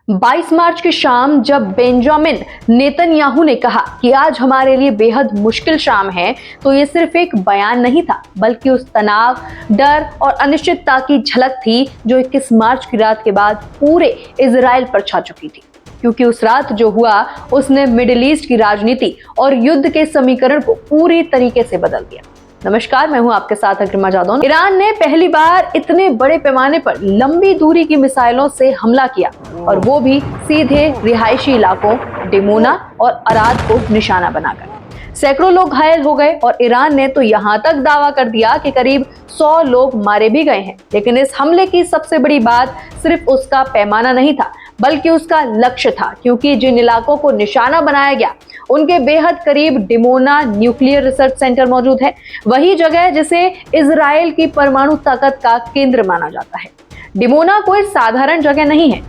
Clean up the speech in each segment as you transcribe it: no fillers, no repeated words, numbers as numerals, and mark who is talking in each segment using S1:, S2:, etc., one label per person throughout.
S1: 22 मार्च की शाम जब बेंजामिन नेतन्याहू ने कहा कि आज हमारे लिए बेहद मुश्किल शाम है, तो ये सिर्फ एक बयान नहीं था, बल्कि उस तनाव, डर और अनिश्चितता की झलक थी जो 21 मार्च की रात के बाद पूरे इजराइल पर छा चुकी थी। क्योंकि उस रात जो हुआ उसने मिडिल ईस्ट की राजनीति और युद्ध के समीकरण को पूरी तरीके से बदल दिया। नमस्कार, मैं हूं आपके साथ अग्रिमा जादौन। ईरान ने पहली बार इतने बड़े पैमाने पर लंबी दूरी की मिसाइलों से हमला किया, और वो भी सीधे रिहायशी इलाकों डिमोना और अराद को निशाना बनाकर। सैकड़ों लोग घायल हो गए और ईरान ने तो यहां तक दावा कर दिया कि करीब 100 लोग मारे भी गए हैं। लेकिन इस हमले की सबसे बड़ी बात सिर्फ उसका पैमाना नहीं था, बल्कि उसका लक्ष्य था। क्योंकि जिन इलाकों को निशाना बनाया गया उनके बेहद करीब डिमोना न्यूक्लियर रिसर्च सेंटर मौजूद है, वही जगह जिसे इजराइल की परमाणु ताकत का केंद्र माना जाता है। डिमोना कोई साधारण जगह नहीं है।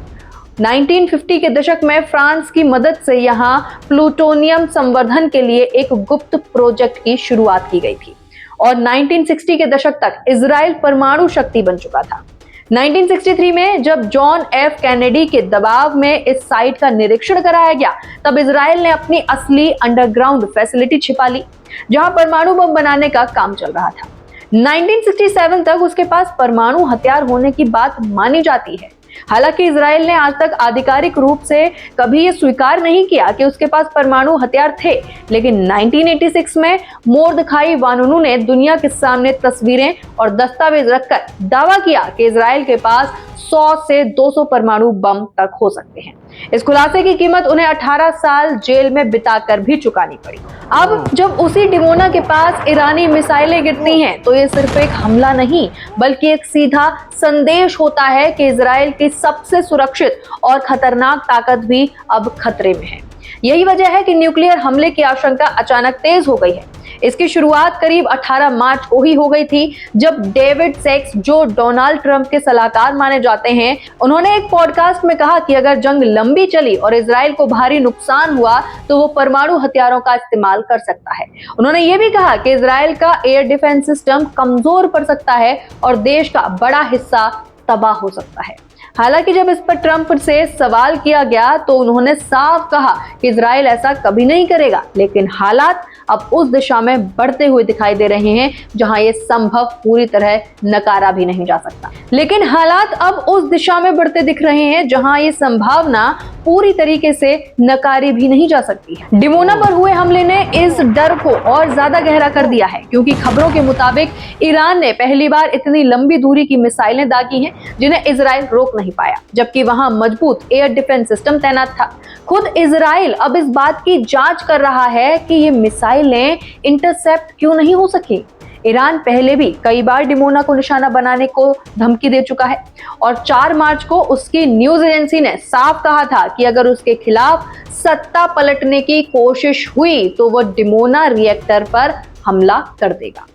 S1: 1950 के दशक में फ्रांस की मदद से यहाँ प्लूटोनियम संवर्धन के लिए एक गुप्त प्रोजेक्ट की शुरुआत की गई थी, और 1960 के दशक तक इजराइल परमाणु शक्ति बन चुका था। 1963 में जब जॉन एफ कैनेडी के दबाव में इस साइट का निरीक्षण कराया गया, तब इजराइल ने अपनी असली अंडरग्राउंड फैसिलिटी छिपा ली, जहां परमाणु बम बनाने का काम चल रहा था। 1967 तक उसके पास परमाणु हथियार होने की बात मानी जाती है। हालांकि इजराइल ने आज तक आधिकारिक रूप से कभी यह स्वीकार नहीं किया कि उसके पास परमाणु हथियार थे, लेकिन 1986 में मोर्दखाई वानुनू ने दुनिया के सामने तस्वीरें और दस्तावेज रखकर दावा किया कि इजराइल के पास 100 से 200 परमाणु बम तक हो सकते हैं। इस खुलासे की कीमत उन्हें 18 साल जेल में बिताकर भी चुकानी पड़ी। अब जब उसी डिमोना के पास ईरानी मिसाइलें गिरती हैं, तो ये सिर्फ एक हमला नहीं, बल्कि एक सीधा संदेश होता है कि इजराइल की सबसे सुरक्षित और खतरनाक ताकत भी अब खतरे में है। यही वजह है कि न्यूक्लियर हमले की आशंका अचानक तेज हो गई है। इसकी शुरुआत करीब 18 मार्च को ही हो गई थी, जब डेविड सैक्स, जो डोनाल्ड ट्रंप के सलाहकार माने जाते हैं, उन्होंने एक पॉडकास्ट में कहा कि अगर जंग लंबी चली और इजराइल को भारी नुकसान हुआ तो वो परमाणु हथियारों का इस्तेमाल कर सकता है। उन्होंने ये भी कहा कि इजराइल का एयर डिफेंस सिस्टम कमजोर पड़ सकता है और देश का बड़ा हिस्सा तबाह हो सकता है। हालांकि जब इस पर ट्रंप से सवाल किया गया तो उन्होंने साफ कहा कि इजराइल ऐसा कभी नहीं करेगा, लेकिन हालात अब उस दिशा में बढ़ते हुए दिखाई दे रहे हैं जहां ये संभव पूरी तरह नकारा भी नहीं जा सकता। लेकिन हालात अब उस दिशा में बढ़ते दिख रहे हैं जहां ये संभावना पूरी तरीके से नकारी भी नहीं जा सकती है। डिमोना पर हुए हमले ने इस डर को और ज्यादा गहरा कर दिया है, क्योंकि खबरों के मुताबिक ईरान ने पहली बार इतनी लंबी दूरी की मिसाइलें दागी हैं जिन्हें इजराइल रोक नहीं पाया, जबकि वहां मजबूत एयर डिफेंस सिस्टम तैनात था। खुद इजराइल अब इस बात की जांच कर रहा है कि ये मिसाइलें इंटरसेप्ट क्यों नहीं हो सकी। ईरान पहले भी कई बार डिमोना को निशाना बनाने को धमकी दे चुका है, और 4 मार्च को उसकी न्यूज एजेंसी ने साफ कहा था कि अगर उसके खिलाफ सत्ता पलटने की कोशिश हुई तो वो डिमोना रिएक्टर पर हमला कर देगा।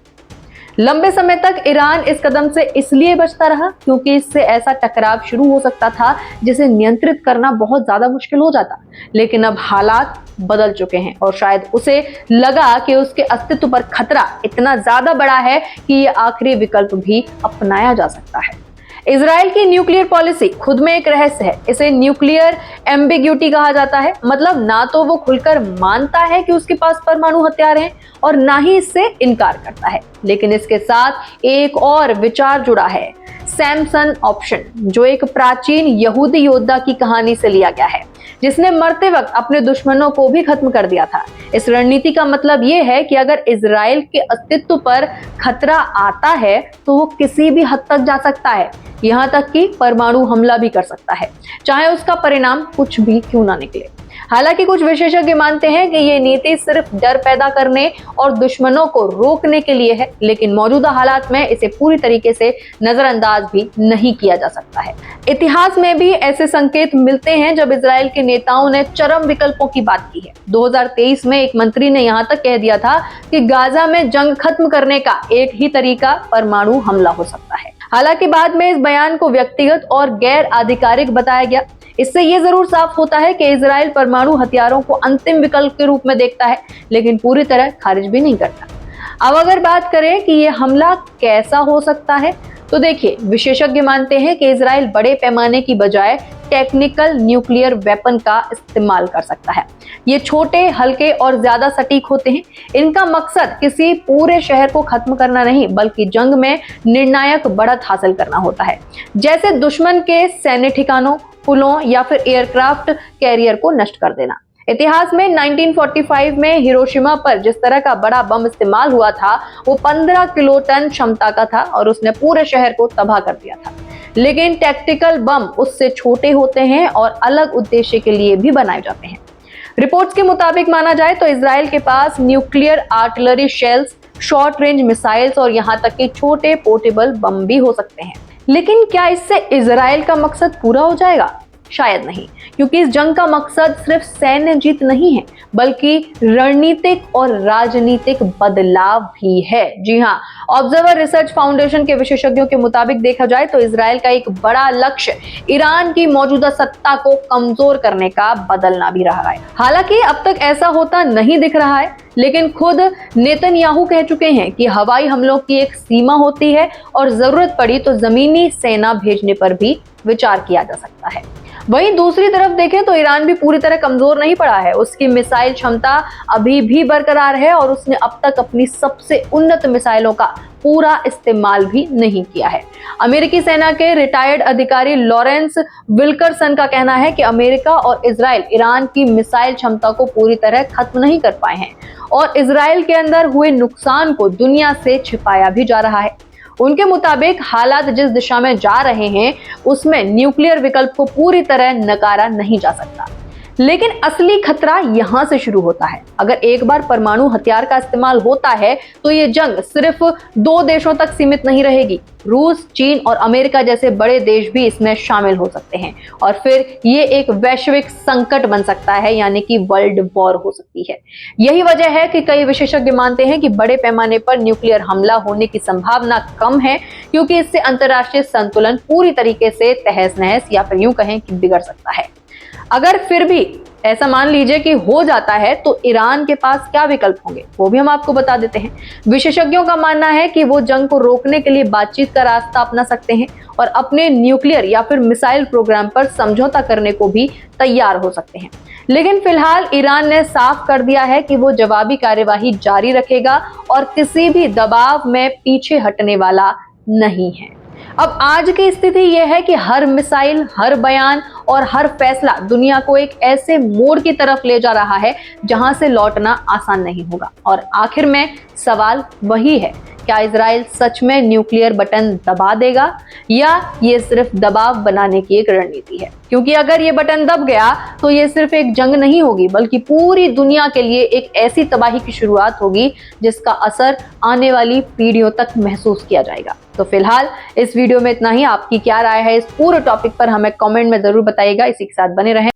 S1: लंबे समय तक ईरान इस कदम से इसलिए बचता रहा क्योंकि इससे ऐसा टकराव शुरू हो सकता था जिसे नियंत्रित करना बहुत ज्यादा मुश्किल हो जाता। लेकिन अब हालात बदल चुके हैं और शायद उसे लगा कि उसके अस्तित्व पर खतरा इतना ज्यादा बड़ा है कि ये आखिरी विकल्प भी अपनाया जा सकता है। इजराइल की न्यूक्लियर पॉलिसी खुद में एक रहस्य है। इसे न्यूक्लियर एम्बिग्यूटी कहा जाता है। मतलब ना तो वो खुलकर मानता है कि उसके पास परमाणु हथियार हैं और ना ही इससे इनकार करता है। लेकिन इसके साथ एक और विचार जुड़ा है, सैमसन ऑप्शन, जो एक प्राचीन यहूदी योद्धा की कहानी से लिया गया है, जिसने मरते वक्त अपने दुश्मनों को भी खत्म कर दिया था। इस रणनीति का मतलब यह है कि अगर इजराइल के अस्तित्व पर खतरा आता है तो वो किसी भी हद तक जा सकता है, यहाँ तक कि परमाणु हमला भी कर सकता है, चाहे उसका परिणाम कुछ भी क्यों ना निकले। हालांकि कुछ विशेषज्ञ मानते हैं कि ये नीति सिर्फ डर पैदा करने और दुश्मनों को रोकने के लिए है, लेकिन मौजूदा हालात में इसे पूरी तरीके से नजरअंदाज भी नहीं किया जा सकता है। इतिहास में भी ऐसे संकेत मिलते हैं जब इजराइल के नेताओं ने चरम विकल्पों की बात की है। 2023 में एक मंत्री ने यहाँ तक कह दिया था कि गाजा में जंग खत्म करने का एक ही तरीका परमाणु हमला हो सकता है। हालांकि बाद में इस बयान को व्यक्तिगत और गैर आधिकारिक बताया गया। इससे यह जरूर साफ होता है कि इजराइल परमाणु हथियारों को अंतिम विकल्प के रूप में देखता है, लेकिन पूरी तरह खारिज भी नहीं करता। अब अगर बात करें कि यह हमला कैसा हो सकता है, तो देखिए, विशेषज्ञ मानते हैं कि इजराइल बड़े पैमाने की बजाय टेक्निकल न्यूक्लियर वेपन का इस्तेमाल कर सकता है। ये छोटे, हल्के और ज्यादा सटीक होते हैं। इनका मकसद किसी पूरे शहर को खत्म करना नहीं, बल्कि जंग में निर्णायक बढ़त हासिल करना होता है, जैसे दुश्मन के सैन्य ठिकानों, पुलों या फिर एयरक्राफ्ट कैरियर को नष्ट कर देना। इतिहास में 1945 में हिरोशिमा पर जिस तरह का बड़ा बम इस्तेमाल हुआ था, वो 15 किलोटन क्षमता का था और उसने पूरे शहर को तबाह कर दिया था। लेकिन टैक्टिकल बम उससे छोटे होते हैं और अलग उद्देश्य के लिए भी बनाए जाते हैं। रिपोर्ट्स के मुताबिक माना जाए तो इजराइल के पास nuclear artillery shells, short range missiles और यहाँ तक कि छोटे पोर्टेबल बम भी हो सकते हैं। लेकिन क्या इससे इजराइल का मकसद पूरा हो जाएगा? शायद नहीं, क्योंकि इस जंग का मकसद सिर्फ सैन्य जीत नहीं है, बल्कि रणनीतिक और राजनीतिक बदलाव भी है। जी हाँ, ऑब्जर्वर रिसर्च फाउंडेशन के विशेषज्ञों के मुताबिक देखा जाए तो इजराइल का एक बड़ा लक्ष्य ईरान की मौजूदा सत्ता को कमजोर करने का बदलना भी रहा है। हालांकि अब तक ऐसा होता नहीं दिख रहा है, लेकिन खुद नेतन्याहू कह चुके हैं कि हवाई हमलों की एक सीमा होती है और जरूरत पड़ी तो जमीनी सेना भेजने पर भी विचार किया जा सकता है। वहीं दूसरी तरफ देखें तो ईरान भी पूरी तरह कमजोर नहीं पड़ा है। उसकी मिसाइल क्षमता अभी भी बरकरार है और उसने अब तक अपनी सबसे उन्नत मिसाइलों का पूरा इस्तेमाल भी नहीं किया है। अमेरिकी सेना के रिटायर्ड अधिकारी लॉरेंस विल्करसन का कहना है कि अमेरिका और इजराइल ईरान की मिसाइल क्षमता को पूरी तरह खत्म नहीं कर पाए हैं और इजराइल के अंदर हुए नुकसान को दुनिया से छिपाया भी जा रहा है। उनके मुताबिक हालात जिस दिशा में जा रहे हैं, उसमें न्यूक्लियर विकल्प को पूरी तरह नकारा नहीं जा सकता। लेकिन असली खतरा यहां से शुरू होता है। अगर एक बार परमाणु हथियार का इस्तेमाल होता है तो ये जंग सिर्फ 2 देशों तक सीमित नहीं रहेगी। रूस, चीन और अमेरिका जैसे बड़े देश भी इसमें शामिल हो सकते हैं और फिर ये एक वैश्विक संकट बन सकता है, यानी कि वर्ल्ड वॉर हो सकती है। यही वजह है कि कई विशेषज्ञ मानते हैं कि बड़े पैमाने पर न्यूक्लियर हमला होने की संभावना कम है, क्योंकि इससे अंतर्राष्ट्रीय संतुलन पूरी तरीके से तहस नहस या फिर यूं कहें कि बिगड़ सकता है। अगर फिर भी ऐसा मान लीजिए कि हो जाता है तो ईरान के पास क्या विकल्प होंगे, वो भी हम आपको बता देते हैं। विशेषज्ञों का मानना है कि वो जंग को रोकने के लिए बातचीत का रास्ता अपना सकते हैं और अपने न्यूक्लियर या फिर मिसाइल प्रोग्राम पर समझौता करने को भी तैयार हो सकते हैं। लेकिन फिलहाल ईरान ने साफ कर दिया है कि वो जवाबी कार्यवाही जारी रखेगा और किसी भी दबाव में पीछे हटने वाला नहीं है। अब आज की स्थिति यह है कि हर मिसाइल, हर बयान और हर फैसला दुनिया को एक ऐसे मोड़ की तरफ ले जा रहा है जहां से लौटना आसान नहीं होगा। और आखिर में सवाल वही है, क्या इजराइल सच में न्यूक्लियर बटन दबा देगा या ये सिर्फ दबाव बनाने की एक रणनीति है? क्योंकि अगर ये बटन दब गया तो ये सिर्फ एक जंग नहीं होगी, बल्कि पूरी दुनिया के लिए एक ऐसी तबाही की शुरुआत होगी जिसका असर आने वाली पीढ़ियों तक महसूस किया जाएगा। तो फिलहाल इस वीडियो में इतना ही। आपकी क्या राय है इस पूरे टॉपिक पर हमें कमेंट में जरूर बताइएगा। इसी के साथ बने रहें।